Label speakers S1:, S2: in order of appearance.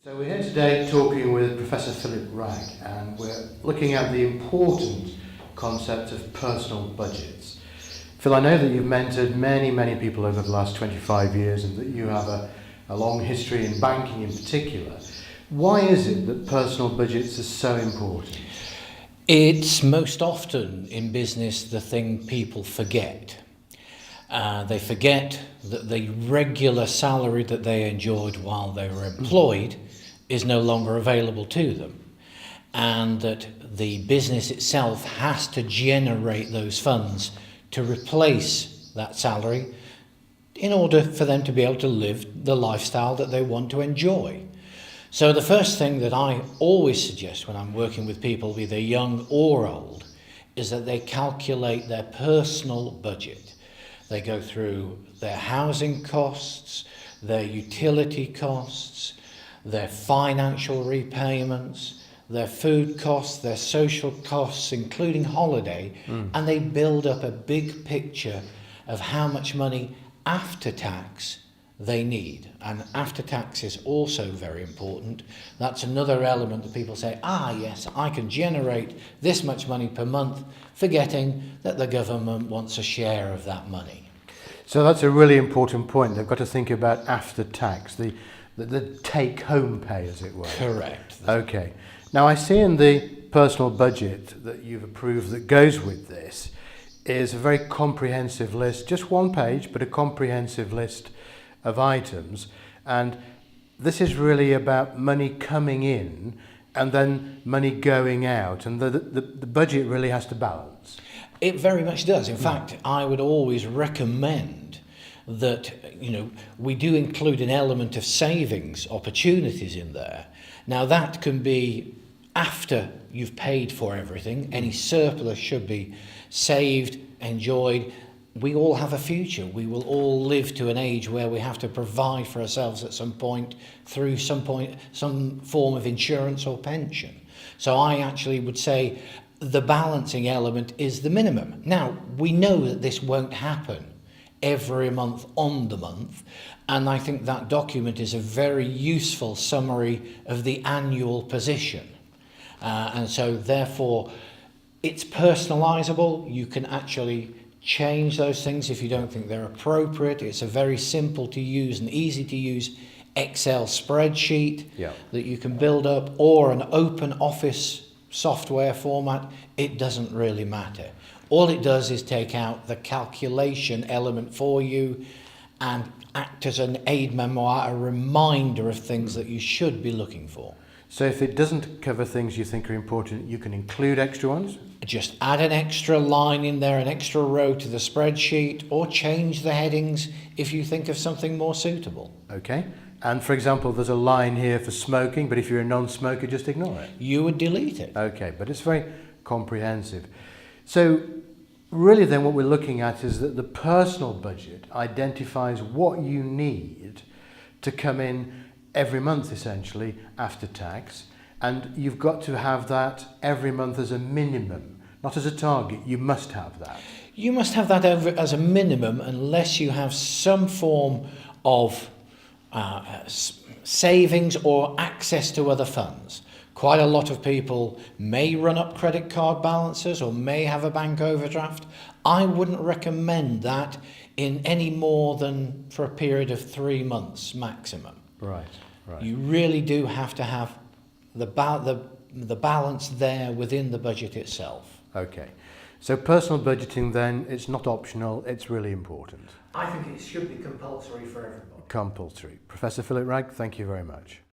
S1: So we're here today talking with Professor Philip Wragg, and we're looking at the important concept of personal budgets. Phil, I know that you've mentored many people over the last 25 years and that you have a long history in banking in particular. Why is it that personal budgets are so important?
S2: It's most often in business the thing people forget. They forget that the regular salary that they enjoyed while they were employed is no longer available to them, and that the business itself has to generate those funds to replace that salary in order for them to be able to live the lifestyle that they want to enjoy. So the first thing that I always suggest when I'm working with people, be they young or old, is that they calculate their personal budget. They go through their housing costs, their utility costs, their financial repayments, their food costs, their social costs, including holiday, and they build up a big picture of how much money after tax they need. And after tax is also very important. That's another element that people say, yes, I can generate this much money per month, forgetting that the government wants a share of that money.
S1: So that's a really important point. They've got to think about after tax, the take-home pay, as it were.
S2: Correct.
S1: Okay. Now, I see in the personal budget that you've approved that goes with this is a very comprehensive list, just one page, but a comprehensive list of items. And this is really about money coming in and then money going out. And the budget really has to balance.
S2: It very much does. In fact, I would always recommend that, we do include an element of savings opportunities in there. Now, that can be after you've paid for everything. Any surplus should be saved, enjoyed. We all have a future. We will all live to an age where we have to provide for ourselves at some point through some form of insurance or pension. So I actually would say the balancing element is the minimum. Now, we know that this won't happen every month on the month, and I think that document is a very useful summary of the annual position. And so therefore, it's personalisable. You can actually change those things if you don't think they're appropriate. It's a very simple to use and easy to use Excel spreadsheet that you can build up, or an open office software format. It doesn't really matter. All it does is take out the calculation element for you and act as an aid memoir, a reminder of things that you should be looking for.
S1: So if it doesn't cover things you think are important, you can include extra ones?
S2: Just add an extra line in there, an extra row to the spreadsheet, or change the headings if you think of something more suitable.
S1: Okay. And for example, there's a line here for smoking, but if you're a non-smoker, just ignore it.
S2: You would delete it.
S1: Okay, but it's very comprehensive. So really then what we're looking at is that the personal budget identifies what you need to come in every month, essentially, after tax. And you've got to have that every month as a minimum, not as a target. You must have that.
S2: You must have that as a minimum unless you have some form of savings or access to other funds. Quite a lot of people may run up credit card balances or may have a bank overdraft. I wouldn't recommend that in any more than for a period of 3 months maximum.
S1: Right.
S2: You really do have to have the balance there within the budget itself.
S1: Okay. So personal budgeting then, it's not optional, it's really important.
S2: I think it should be compulsory for everybody.
S1: Compulsory. Professor Philip Wragg, thank you very much.